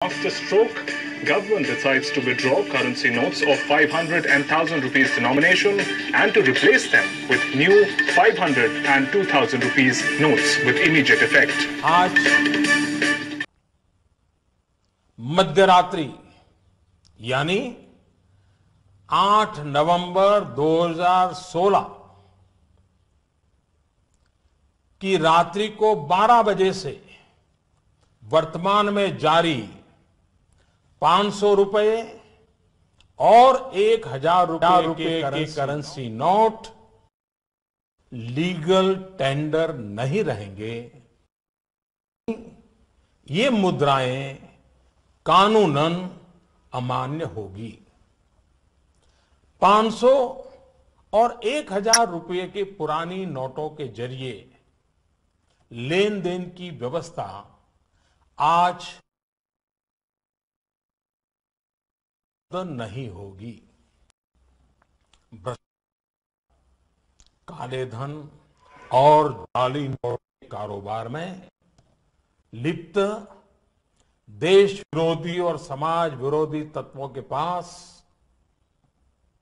After stroke, government decides to withdraw currency notes of 500 and 1000 rupees denomination and to replace them with new 500 and 2000 rupees notes with immediate effect. आज मध्यरात्रि यानी 8 नवंबर 2016 की रात्रि को 12 बजे से वर्तमान में जारी 500 रुपए और 1000 रुपए के करेंसी नोट लीगल टेंडर नहीं रहेंगे। ये मुद्राएं कानूनन अमान्य होगी। 500 और 1000 रुपए के पुरानी नोटों के जरिए लेन देन की व्यवस्था आज नहीं होगी। काले धन और जाली नोट के कारोबार में लिप्त देश विरोधी और समाज विरोधी तत्वों के पास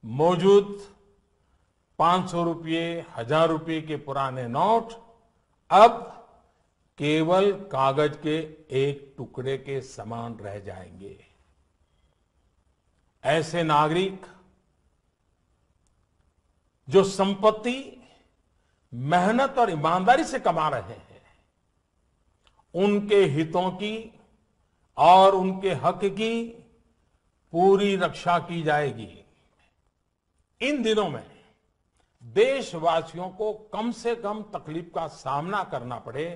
मौजूद 500 रुपये 1000 रुपये के पुराने नोट अब केवल कागज के एक टुकड़े के समान रह जाएंगे। ऐसे नागरिक जो संपत्ति मेहनत और ईमानदारी से कमा रहे हैं, उनके हितों की और उनके हक की पूरी रक्षा की जाएगी। इन दिनों में देशवासियों को कम से कम तकलीफ का सामना करना पड़े,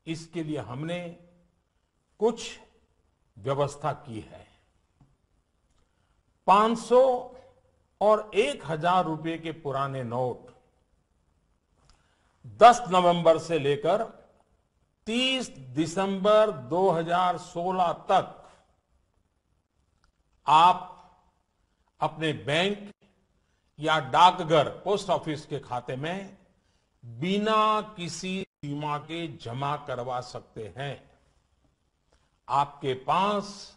इसके लिए हमने कुछ व्यवस्था की है। 500 और 1000 रुपए के पुराने नोट 10 नवंबर से लेकर 30 दिसंबर 2016 तक आप अपने बैंक या डाकघर पोस्ट ऑफिस के खाते में बिना किसी सीमा के जमा करवा सकते हैं। आपके पास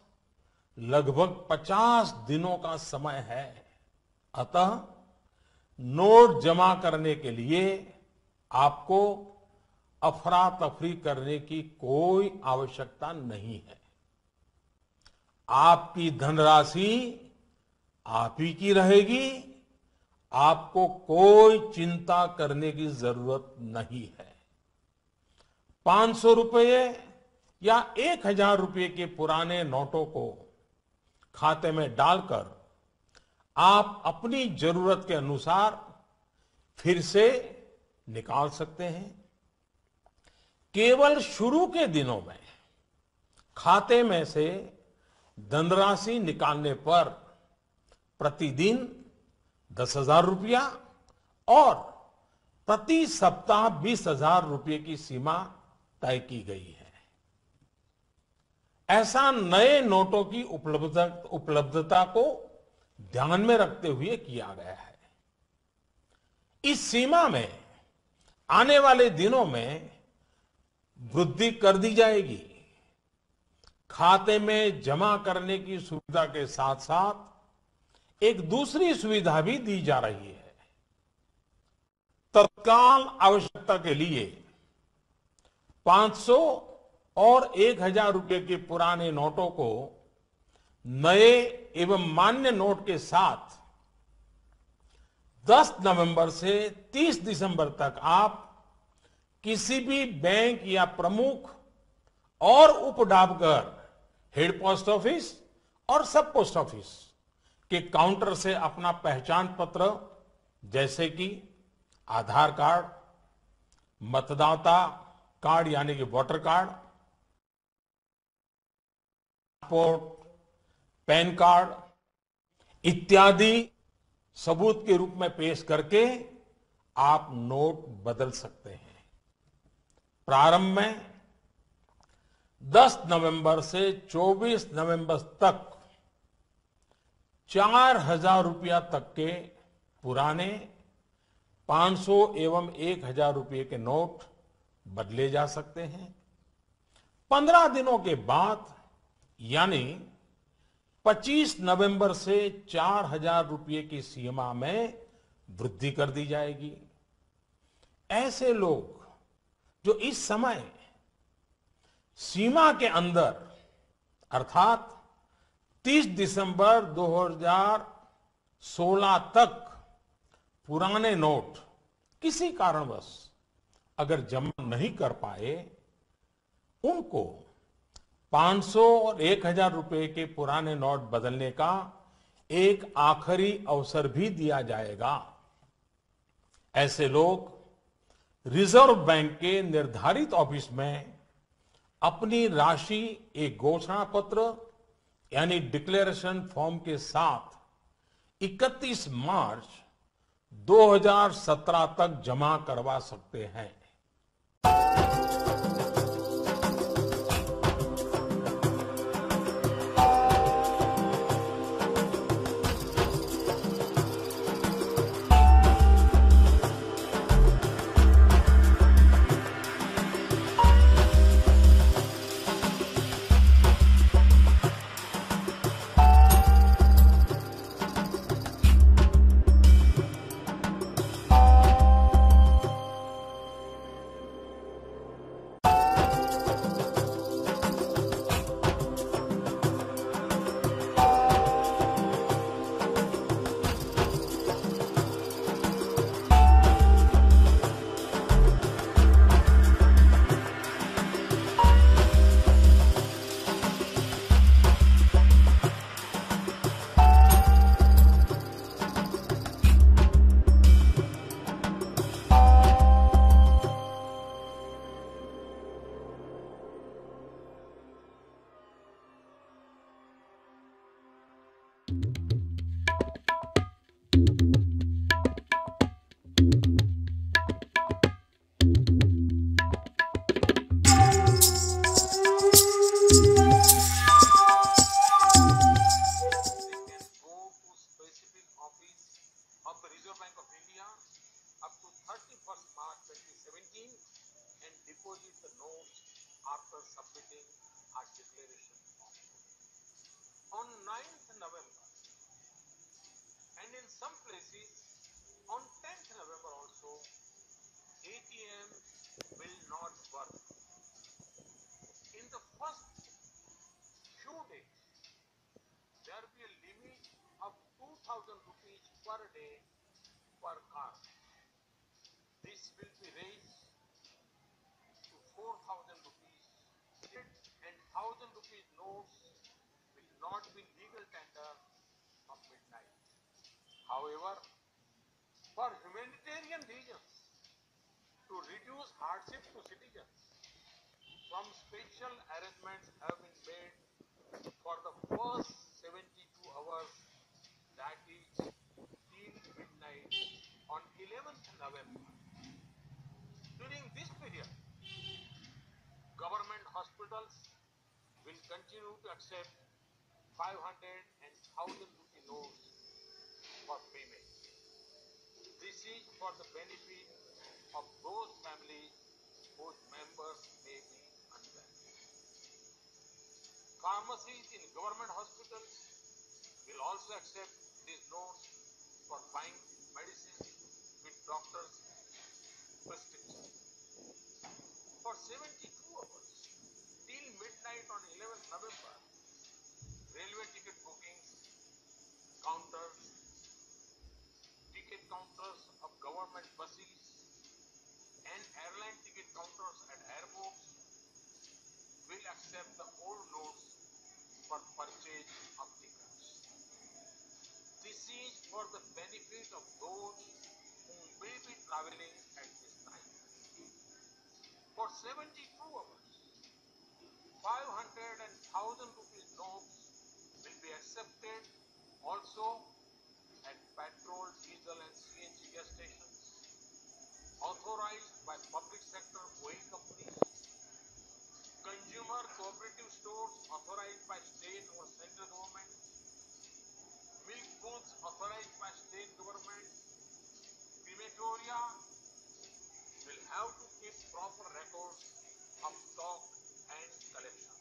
लगभग 50 दिनों का समय है। अतः नोट जमा करने के लिए आपको अफरा तफरी करने की कोई आवश्यकता नहीं है। आपकी धनराशि आप ही की रहेगी। आपको कोई चिंता करने की जरूरत नहीं है। 500 रुपये या 1000 रुपये के पुराने नोटों को खाते में डालकर आप अपनी जरूरत के अनुसार फिर से निकाल सकते हैं। केवल शुरू के दिनों में खाते में से धनराशि निकालने पर प्रतिदिन 10,000 रुपया और प्रति सप्ताह 20,000 रुपये की सीमा तय की गई है। ऐसा नए नोटों की उपलब्धता को ध्यान में रखते हुए किया गया है। इस सीमा में आने वाले दिनों में वृद्धि कर दी जाएगी। खाते में जमा करने की सुविधा के साथ साथ एक दूसरी सुविधा भी दी जा रही है। तत्काल आवश्यकता के लिए 500 और 1000 रुपये के पुराने नोटों को नए एवं मान्य नोट के साथ 10 नवंबर से 30 दिसंबर तक आप किसी भी बैंक या प्रमुख और उप डाकघर, हेड पोस्ट ऑफिस और सब पोस्ट ऑफिस के काउंटर से अपना पहचान पत्र जैसे कि आधार कार्ड, मतदाता कार्ड यानी कि voter card, passport, pan card इत्यादि सबूत के रूप में पेश करके आप नोट बदल सकते हैं। प्रारंभ में 10 नवंबर से 24 नवंबर तक 4000 रुपया तक के पुराने 500 एवं 1000 रुपये के नोट बदले जा सकते हैं। 15 दिनों के बाद यानी 25 नवंबर से 4,000 रुपये की सीमा में वृद्धि कर दी जाएगी। ऐसे लोग जो इस समय सीमा के अंदर अर्थात 30 दिसंबर 2016 तक पुराने नोट किसी कारणवश अगर जमा नहीं कर पाए, उनको 500 और 1,000 रुपए के पुराने नोट बदलने का एक आखिरी अवसर भी दिया जाएगा। ऐसे लोग रिजर्व बैंक के निर्धारित ऑफिस में अपनी राशि एक घोषणा पत्र यानी डिक्लेरेशन फॉर्म के साथ 31 मार्च 2017 तक जमा करवा सकते हैं। of the Reserve Bank of India up to 31st March 2017 and deposit the notes after submitting our declaration form. On 9th November and in some places on 10th November also, ATM will not work. In the first few days, there will be a limit of 2,000 rupees per day per card. This will be raised to 4,000 rupees and 1,000 rupees notes will not be legal tender from midnight. However, for humanitarian reasons, to reduce hardship to citizens, some special arrangements have been made for the first 72 hours, that is till midnight on 11th November. During this period, government hospitals will continue to accept 500 and 1,000 rupee notes for payment. This is for the benefit of those families whose members may be unwell. Pharmacies in government hospitals will also accept these notes for buying medicines with doctor's prescription. For 72 hours till midnight on 11th November, railway ticket bookings, counters, ticket counters of government buses and airline ticket counters at airports will accept the old notes for purchase of tickets. This is for the benefit of those who may be traveling at this time. For 72 hours, 500 and 1,000 rupees notes will be accepted also at petrol, diesel and CNG gas stations authorized by public sector oil companies, consumer cooperative stores authorized by state or central government, milk booths authorized by state government, crematoria will have to keep proper records of stock and collections.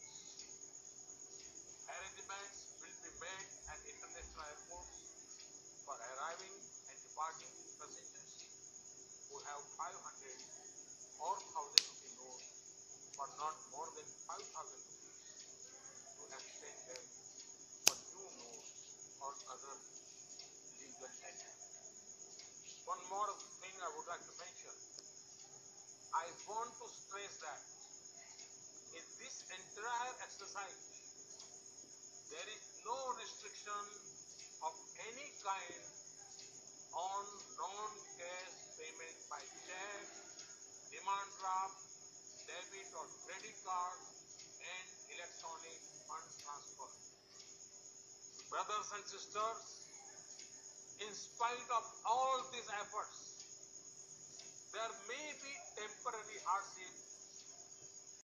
more thing I would like to mention. I want to stress that in this entire exercise, there is no restriction of any kind on non-cash payment by check, demand draft, debit or credit card, and electronic fund transfer. Brothers and sisters, in spite of all these efforts, there may be temporary hardship